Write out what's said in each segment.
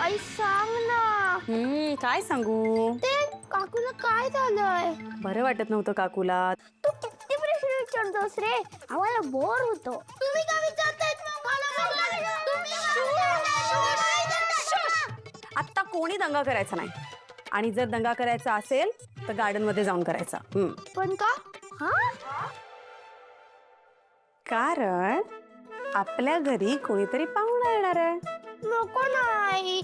आई सांग ना. काय सांगू? ते काकूला काय झालंय? बरं वाटत नव्हतं काकूला. तू किती प्रश्न विचारतोस रे? आम्हाला बोर होतो. तुम्ही काय विचारताय? आत्ता कोणी दंगा करायचा नाही, आणि जर दंगा करायचा असेल तर गार्डन मध्ये जाऊन करायचा. पण का? हा? कारण आपल्या घरी कोणीतरी पाहुणा येणार आहे. नको नाही.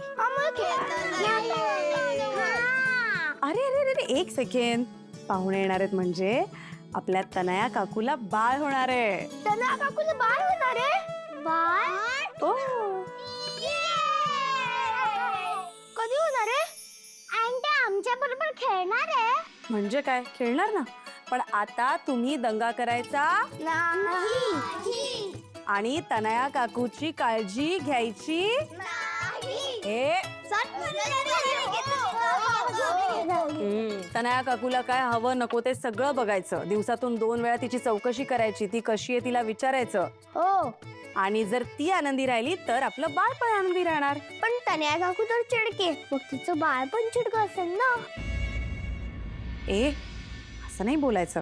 अरे अरे अरे, एक सेकंड. पाहुणे येणार आहेत म्हणजे आपल्या तनया काकूला बाळ होणार आहे. तनया काकूला बाळ होणार आहे? बाळ? ओ, कधी होणार आहे? आंटी आमच्या बरोबर खेळणार आहे? म्हणजे काय, खेळणार ना. पण आता तुम्ही दंगा करायचा नाही. आणि तनया काकूची काळजी घ्यायची. हे तनया काकूला काय हवं नको ते सगळं बघायचं. दिवसातून 2 वेळा तिची चौकशी करायची. ती कशी आहे तिला विचारायचं. हो. आणि जर ती आनंदी राहिली तर आपलं बाळ पण आनंदी राहणार. पण तनया काकू तर चिडके, मग तिचं बाळ पण चिडकं असेल ना. ए, असं नाही बोलायचं.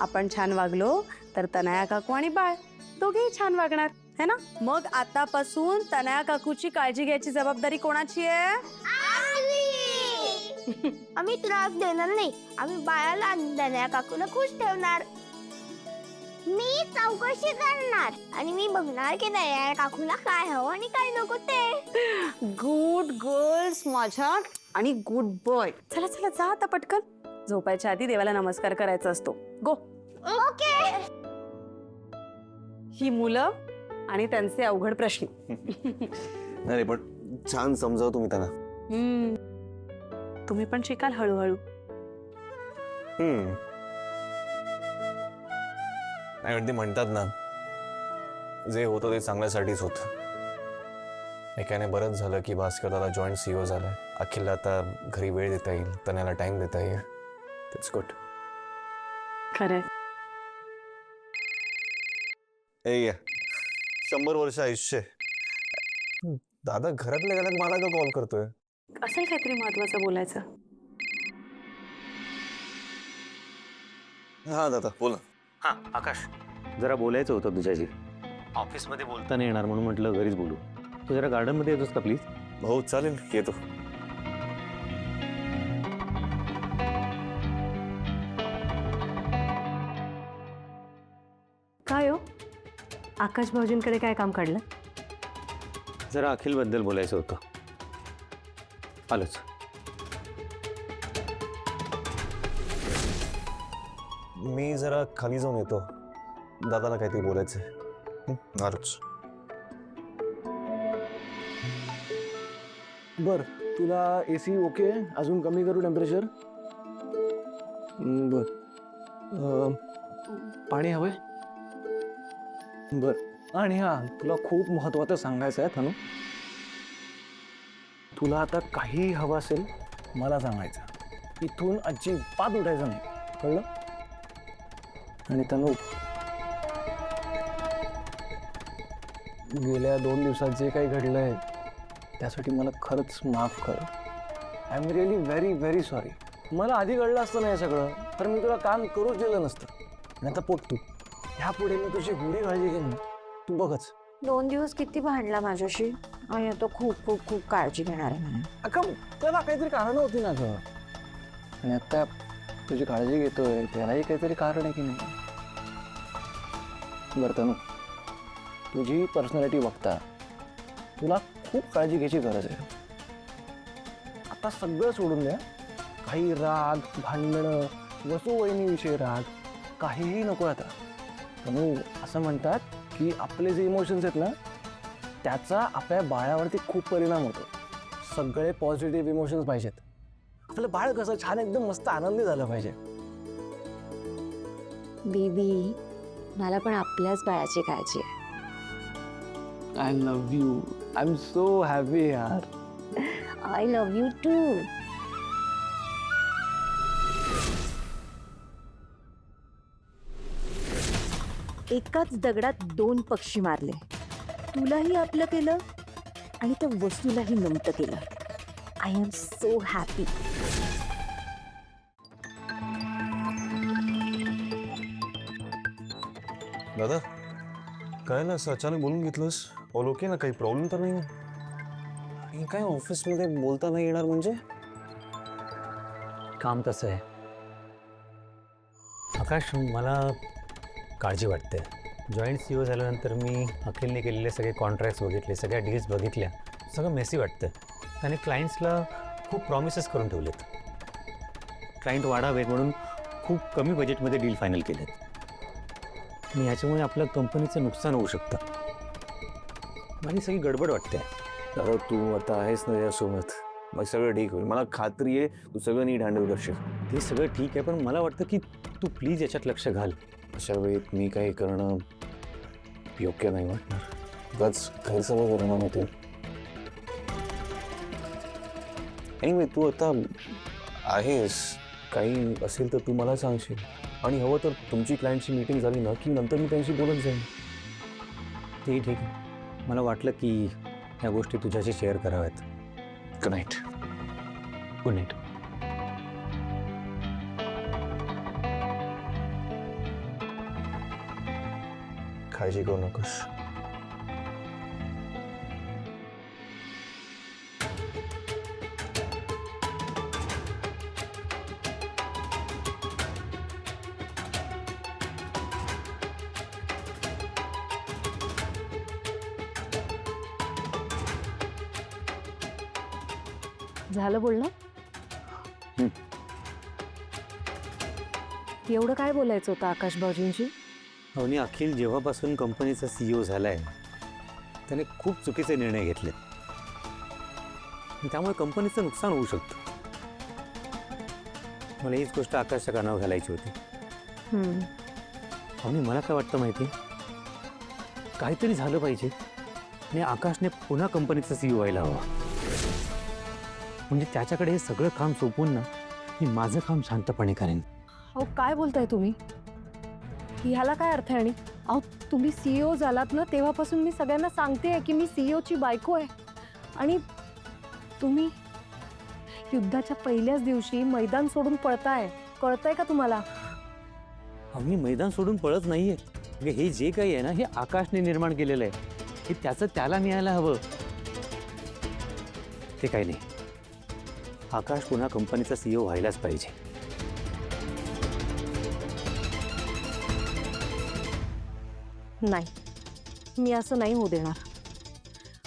आपण छान वागलो तर तनया काकू आणि बाळ दोघेही छान वागणार है ना. मग आतापासून तनया काकूची काळजी घ्यायची जबाबदारी कोणाची आहे? आम्ही त्रास देणार नाही. आम्ही बाळाला आणि तनया काकूला खुश ठेवणार. मी चौकशी करणार आणि मी बघणार की तनया काकूला काय हवं आणि काय नको ते. गुड गर्ल्स माझ्या आणि गुड बॉय. चला चला जा आता पटकन. झोपायच्या आधी देवाला नमस्कार करायचा असतो. गो. ओके. ही मुलं आणि त्यांचे अवघड प्रश्न. नाही पण छान समजाव तुम्ही त्यांना. तुम्ही पण शिकाल हळूहळू. नाही पण ते म्हणतात ना, जे होतं ते चांगल्यासाठीच होतं. एकाने बरंच झालं की भास्कर दादा जॉईंट सीईओ झालाय. अखिलला आता घरी वेळ देता येईल, तन्याला टाइम देता येईल. It's good. खरंय. 100 वर्ष आयुष्य. दादा घरातल्या घरात मला का कॉल करतोय? असेल काहीतरी महत्वाचं बोलायचं. हा दादा बोला. हां आकाश, जरा बोलायचं होतं तुझ्याशी. ऑफिसमध्ये बोलता नाही येणार म्हणून म्हटलं घरीच बोलू. तू जरा गार्डनमध्ये येतोस का प्लीज? हो चालेल, येतो. काय हो, आकाश भाऊजींकडे काय काम काढलं? जरा अखिलबद्दल बोलायचं होतं. आलोच. मी जरा खाली जाऊन येतो. दादाला काहीतरी बोलायचंय. आलोच. बर, तुला एसी ओके? अजून कमी करू टेम्परेचर? बर. पाणी हवंय? बर. आणि हा, तुला खूप महत्वाचं सांगायचं आहे तनू. तुला आता काही हवं असेल मला सांगायचं. इथून अजिबात उठायचं नाही, कळलं? आणि तनू, गेल्या 2 दिवसात जे काही घडलंय त्यासाठी मला खरंच माफ कर. I am really very very sorry. मला आधी कळलं असतं ना हे सगळं तर मी तुला काम करूच दिलं नसतं. आणि आता पोट तू, ह्यापुढे मी तुझी एवढी काळजी घेईन ना, तू बघच. 2 दिवस किती भांडला माझ्याशी आणि तो खूप खूप खूप काळजी घेणार आहे. अक्का त्याला काहीतरी कारण होती ना गं. आणि आता तुझी काळजी घेतोय त्यालाही काहीतरी कारण आहे की नाही? बरं तनू, तुझी पर्सनॅलिटी बघता तुला खूप काळजी घ्यायची गरज आहे. आता सगळं सोडून द्या. काही राग, भांडणं, वसुवहिनीविषयी राग काहीही नको आता. तनू, असं म्हणतात की आपले जे इमोशन्स आहेत ना त्याचा आपल्या बाळावरती खूप परिणाम होतो. सगळे पॉझिटिव्ह इमोशन्स पाहिजेत. आपलं बाळ कसं छान एकदम मस्त आनंदी झालं पाहिजे. बेबी, मला पण आपल्याच बाळाची काळजी आहे. I love you. I am so happy यार. I love you too. एकाच दगडात 2 पक्षी मारले. तुलाही आपलं केलं आणि त्या वस्तूलाही नमतं केलं. I am so happy. दादा काय ना असं अचानक बोलून घेतलंस? ऑल ओके ना? काही प्रॉब्लेम तर नाही? हे काय ऑफिसमध्ये बोलता नाही येणार म्हणजे? काम तसं आहे. आकाश, मला काळजी वाटते. जॉईंट CEO झाल्यानंतर मी अखिलने केलेले सगळे कॉन्ट्रॅक्ट्स बघितले, सगळ्या डील्स बघितल्या. सगळं मेसी वाटतं. त्याने क्लायंट्सला खूप प्रॉमिसेस करून ठेवलेत. क्लायंट वाढावेत म्हणून खूप कमी बजेटमध्ये डील फायनल केलेत. आणि ह्याच्यामुळे आपल्या कंपनीचं नुकसान होऊ शकतं. माझी सगळी गडबड वाटते. दादा तू आता आहेस ना यासोबत, मग सगळं ठीक होईल. मला खात्री आहे तू सगळं नीट हँडल करशील. ते सगळं ठीक आहे, पण मला वाटतं की तू प्लीज याच्यात लक्ष घाल. अशा वेळेत मी काही करणं योग्य नाही वाटणार. उगाच गैरसमज निर्माण होतील. एनिवे तू आता आहेस, काही असेल तर तू मला सांगशील. आणि हवं तर तुमची क्लायंटची मीटिंग झाली ना की नंतर मी त्यांशी बोलत जाईन. ते ठीक आहे. मला वाटलं की ह्या गोष्टी तुझ्याशी शेअर कराव्यात. Good night. Good night. काळजी करू नकोस. झालं बोलणं? एवढं काय बोलायचं होतं आकाश भाऊजींशी? आणि अखिल जेव्हापासून कंपनीचा CEO झालाय त्याने खूप चुकीचे निर्णय घेतले. त्यामुळे कंपनीचं नुकसान होऊ शकतं. मला हीच गोष्ट आकाशच्या कानावर घालायची होती. आणि मला काय वाटतं माहिती, काहीतरी झालं पाहिजे आणि आकाशने पुन्हा कंपनीचा CEO व्हायला हवा. म्हणजे त्याच्याकडे हे सगळं काम सोपवून ना मी माझं काम शांतपणे करेन. अहो काय बोलताय तुम्ही? ह्याला काय अर्थ आहे? आणि अहो तुम्ही CEO झालात ना तेव्हापासून मी सगळ्यांना सांगते की मी CEOची बायको आहे. आणि तुम्ही युद्धाच्या पहिल्याच दिवशी मैदान सोडून पळताय. कळतंय का तुम्हाला? आम्ही मैदान सोडून पळत नाहीये. म्हणजे हे जे काही आहे ना हे आकाशने निर्माण केलेलं आहे. हे त्याचं त्याला मिळायला हवं. ते काही नाही. आकाश पुन्हा कंपनीचा CEO व्हायलाच पाहिजे. नाही, मी असं नाही होऊ देणार.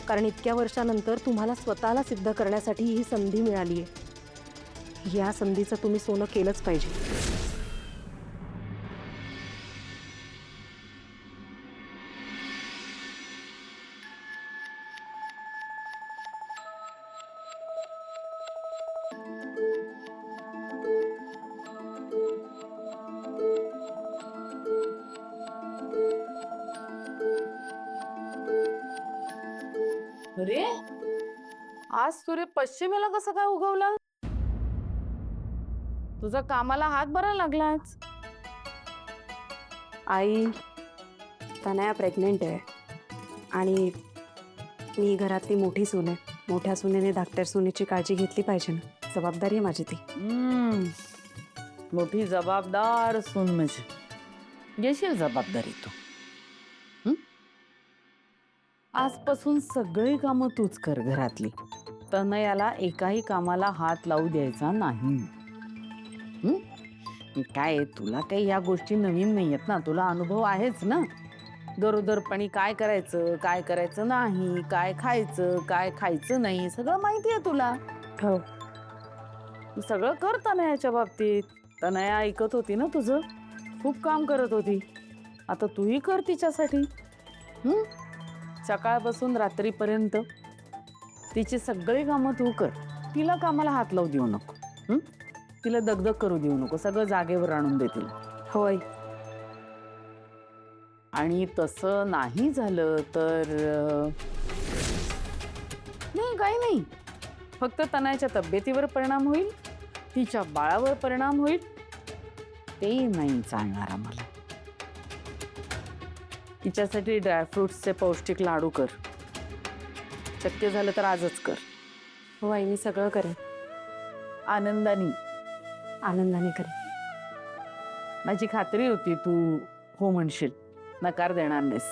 कारण इतक्या वर्षानंतर तुम्हाला स्वतःला सिद्ध करण्यासाठी ही संधी मिळाली आहे. या संधीचं तुम्ही सोनं केलंच पाहिजे. अरे आज सूर्य पश्चिमेला कसा काय उगवला? तुझा कामाला हात बरा लागलाच. आई, तनया प्रेग्नेंट आहे आणि मी घरातली मोठी सून आहे. मोठ्या सुनेने धाकट्या सुनेची काळजी घेतली पाहिजे ना. जबाबदारी आहे माझी ती. मोठी जबाबदार सून म्हणजे घेशील जबाबदारी तू. आजपासून सगळी कामं तूच कर घरातली. तनयाला एकाही कामाला हात लावू द्यायचा नाही. काय तुला काही या गोष्टी नवीन नाही आहेत ना. तुला अनुभव आहेच ना. गरोदरपणी काय करायचं, काय करायचं नाही, काय खायचं, काय खायचं नाही, सगळं माहिती आहे तुला. हो. सगळं कर तनयाच्या बाबतीत. तनया ऐकत होती ना तुझं. खूप काम करत होती. आता तूही कर तिच्यासाठी. सकाळपासून रात्रीपर्यंत तिची सगळी कामं तू कर. तिला कामाला हात लावू देऊ नको. तिला दगदग करू देऊ नको. सगळं जागेवर आणून दे तिला. होय. आणि तसं नाही झालं तर नाही, काही नाही. फक्त तनयाच्या तब्येतीवर परिणाम होईल, तिच्या बाळावर परिणाम होईल. ते नाही चालणार आम्हाला. तिच्यासाठी ड्रायफ्रुट्सचे पौष्टिक लाडू कर. शक्य झालं तर आजच कर. हो आई, मी सगळं करेन, आनंदाने. आनंदाने करेन. माझी खात्री होती तू हो म्हणशील, नकार देणार नाहीस.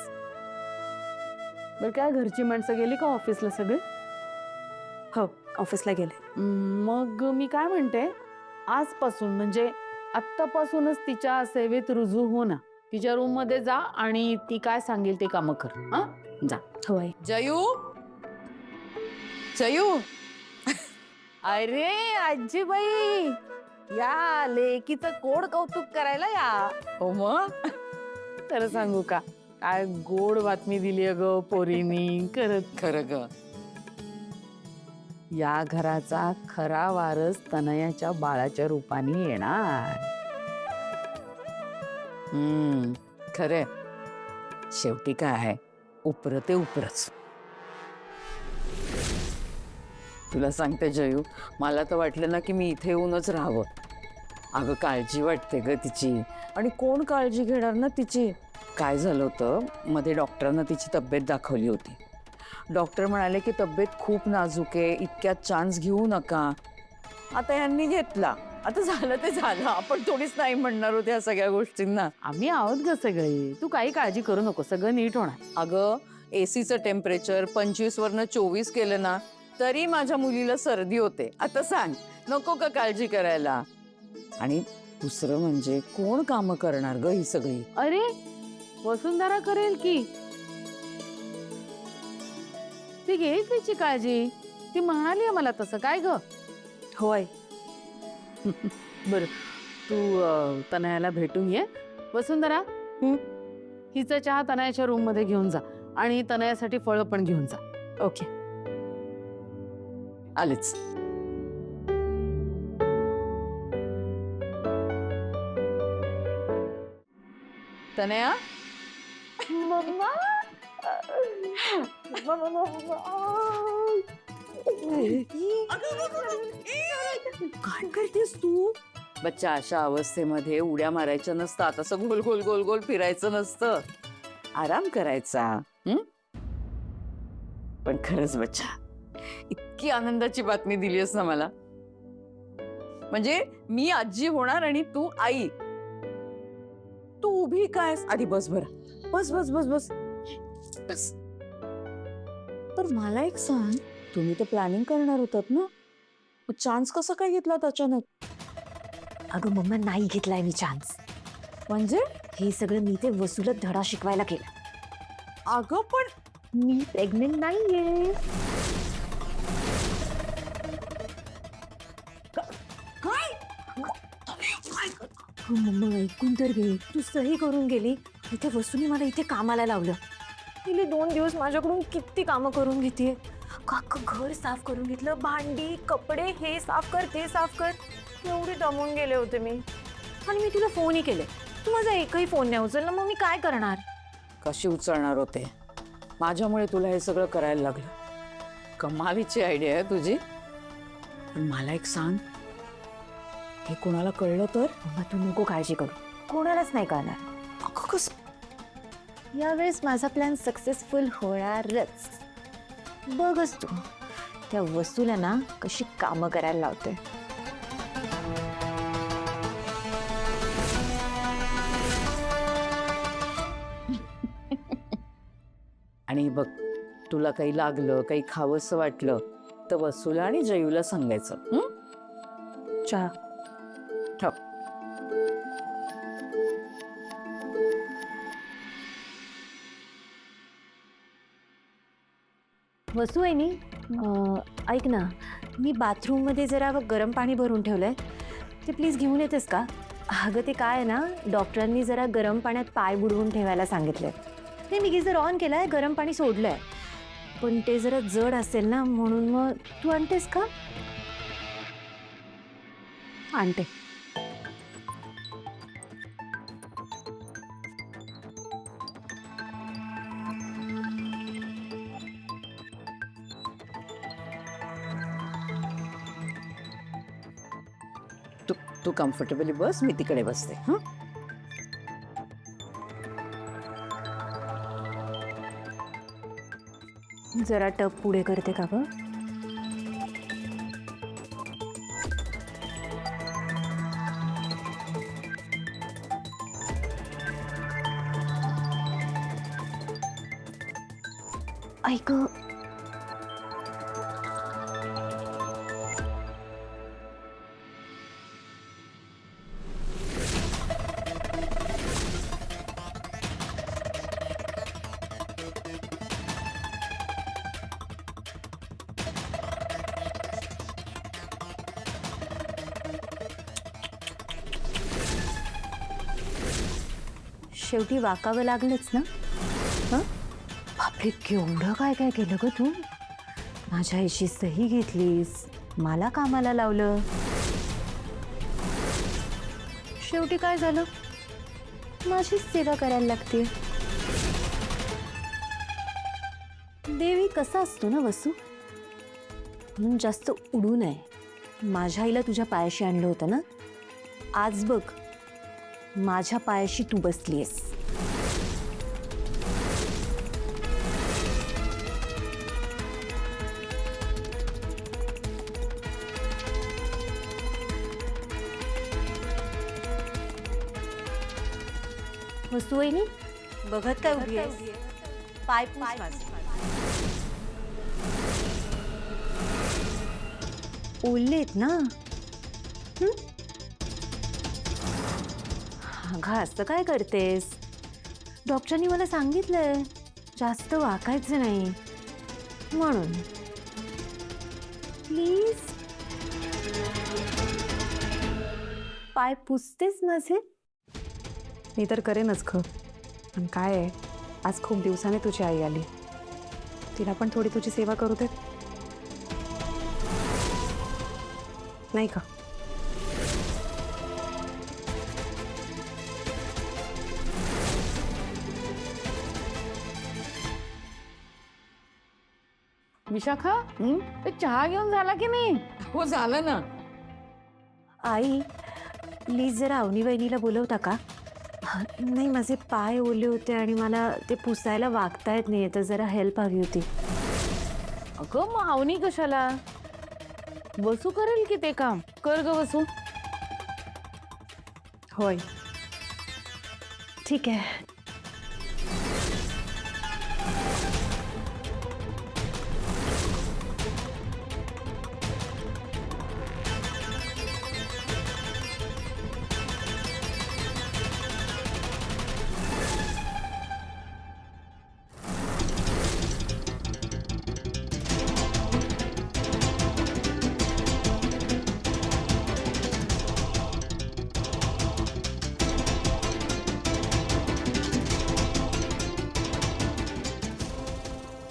बरं, काय घरची माणसं गेली का ऑफिसला सगळे? हो, ऑफिसला गेले. मग मी काय म्हणते, आजपासून म्हणजे आत्तापासूनच तिच्या सेवेत रुजू हो ना. तिच्या रूम मध्ये जा आणि ती काय सांगेल ते कामं कर. हा, जा. हो आई. जयू, जयू. अरे आजीबाई, या लेकीचं गोड कौतुक करायला या. हो मग, खरं सांगू का, काय गोड बातमी दिली ग पोरीनी. खरं ग, या घराचा खरा वारस तनयाच्या बाळाच्या रूपाने येणार. खरे, शेवटी काय आहे, उपर ते उपरच. तुला सांगते जयू, मला तर वाटलं ना की मी इथे येऊनच राहावं. अगं काळजी वाटते ग तिची, आणि कोण काळजी घेणार ना तिची. काय झालं होतं, मध्ये डॉक्टरांना तिची तब्येत दाखवली होती. डॉक्टर म्हणाले की तब्येत खूप नाजूक आहे, इतक्यात चान्स घेऊ नका. आता यांनी घेतला, आता झालं ते झालं. आपण थोडीच नाही म्हणणार होते या सगळ्या गोष्टींना. आम्ही आहोत ग सगळे, तू काही काळजी करू नको, सगळं नीट होणार. अगं एसीचं टेम्परेचर 25 वरनं 24 केलं ना तरी माझ्या मुलीला सर्दी होते. आता सांग, नको का काळजी करायला? आणि दुसरं म्हणजे कोण कामं करणार ग ही सगळी? अरे वसुंधरा करेल की, ती घेईल तिची काळजी. ती म्हणाली मला तसं. काय ग? हो आई. बर, तू तनयाला भेटून ये. वसुंधरा, हिचा चहा तनयाच्या रूम मध्ये घेऊन जा आणि तनयासाठी फळं पण घेऊन जा. ओके. आलेच. तनया, मम्मा काय करतेस तू? बच्चा, अशा अवस्थेमध्ये उड्या मारायच्या नसतात, असं गोल गोल गोल गोल फिरायचं नसतं, आराम करायचा. पण खरंच बच्चा, इतकी आनंदाची बातमी दिलीस ना मला. म्हणजे मी आजी होणार आणि तू आई. तू उभी काय? आधी बस बरं, बस बस बस बस बस. तर मला एक सांग, तुम्ही तर प्लॅनिंग करणार होतात ना, चान्स कसा काय घेतला अचानक? अगं मम्मा, नाही घेतलाय मी चान्स. म्हणजे हे सगळं मी ते वसूला धडा शिकवायला केलं. अगं पण मी प्रेग्नेंट नाहीये. काय? मम्मा ऐकून तर घे. तू सही करून गेली, इथे वसूने मला इथे कामाला लावलं. तिने 2 दिवस माझ्याकडून किती कामं करून घेते. घर साफ करून घेतलं, भांडी कपडे हे साफ कर ते साफ कर. एवढे दमून गेले होते मी. आणि मी तुला फोनही केले, तू माझा एकही फोन नाही उचलला. मग मी काय करणार? कशी उचलणार होते? माझ्यामुळे तुला हे सगळं करायला लागलं. कमालीची आयडिया आहे तुझी. पण मला एक सांग, हे कोणाला कळलं तर? मम्मा तू नको काळजी करू, कोणालाच नाही कळणार. अगं कसं? यावेळेस माझा प्लॅन सक्सेसफुल होणारच. बघच तू, त्या वसूला ना कशी कामं करायला लावते. आणि बघ, तुला काही लागलं, काही खावंसं वाटलं तर वसूला आणि जयूला सांगायचं. चहा. हो. वसू आहे नी, ऐक ना, मी बाथरूममध्ये जरा गरम पाणी भरून ठेवलंय, ते प्लीज घेऊन येतेस का? अगं ते काय आहे ना, डॉक्टरांनी जरा गरम पाण्यात पाय बुडवून ठेवायला सांगितलंय. ते मी गिझर ऑन केलाय, गरम पाणी सोडलंय, पण ते जरा जड असेल ना, म्हणून मग तू आणतेस का? आणते. तू कम्फर्टेबली बस, मी तिकडे बसते. हं? जरा टप पुढे करते का ग? ऐक, शेवटी वाकावं लागलंच ना? हं? बापरे, केवढं काय काय केलं ग तू. माझ्या आईशी सही घेतलीस, मला कामाला लावलं. शेवटी काय झालं? माझीच सेवा करायला लागते. देवी कसा असतो ना वसू, म्हणून जास्त उडू नये. माझ्या आईला तुझ्या पायाशी आणलं होतं ना, आज बघ माझ्या पायाशी तू बसलीयस. वस्तू वहिनी, बघत काय उभी आहेस? पाय पूस माझे. ओलेत ना? अगं असं काय करतेस? डॉक्टरांनी मला सांगितलंय जास्त वाकायचं नाही म्हणून. प्लीज पाय पुसतेस माझे? मी तर करेनच ग. पण काय आहे, आज खूप दिवसाने तुझी आई आली, तिला पण थोडी तुझी सेवा करू दे, नाही का? विशाखा, ते चहा घेऊन झाला की नाही? हो झालं ना. आई प्लीज जरा अवनी वहिनीला बोलवता का? नाही, माझे पाय ओले होते आणि मला ते पुसायला वागता येत नाही, तर जरा हेल्प हवी होती. अगं मग अवनी कशाला? वसू करेल की ते काम. कर ग वसू. होय, ठीक आहे.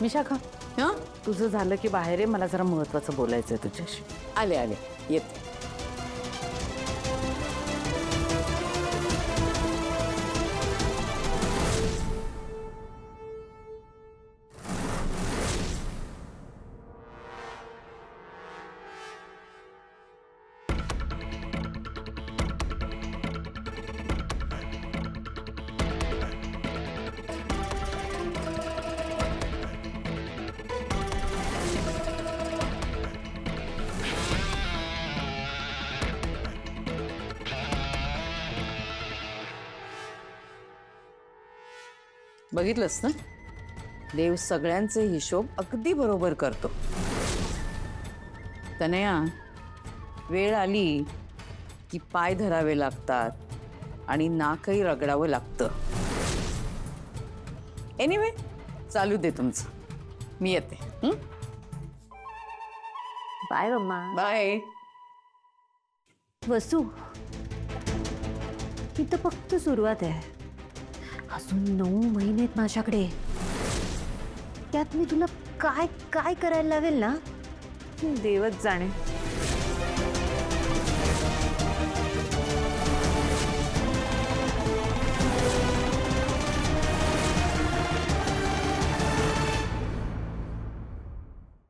विशाखा, हं? तुझं झालं की बाहेर आहे, मला जरा महत्वाचं बोलायचंय तुझ्याशी. आले आले, येते. बघितलंस ना, देव सगळ्यांचे हिशोब अगदी बरोबर करतो. तनया, वेळ आली की पाय धरावे लागतात आणि नाकही रगडावं लागतं. एनिवे, चालू दे तुमचं, मी येते. बाय मम्मा. बाय. वसू, ही तर फक्त सुरुवात आहे. अजून 9 महिने आहेत माझ्याकडे. त्यात मी तुला काय काय करायला लावेल ना, देवच जाणे.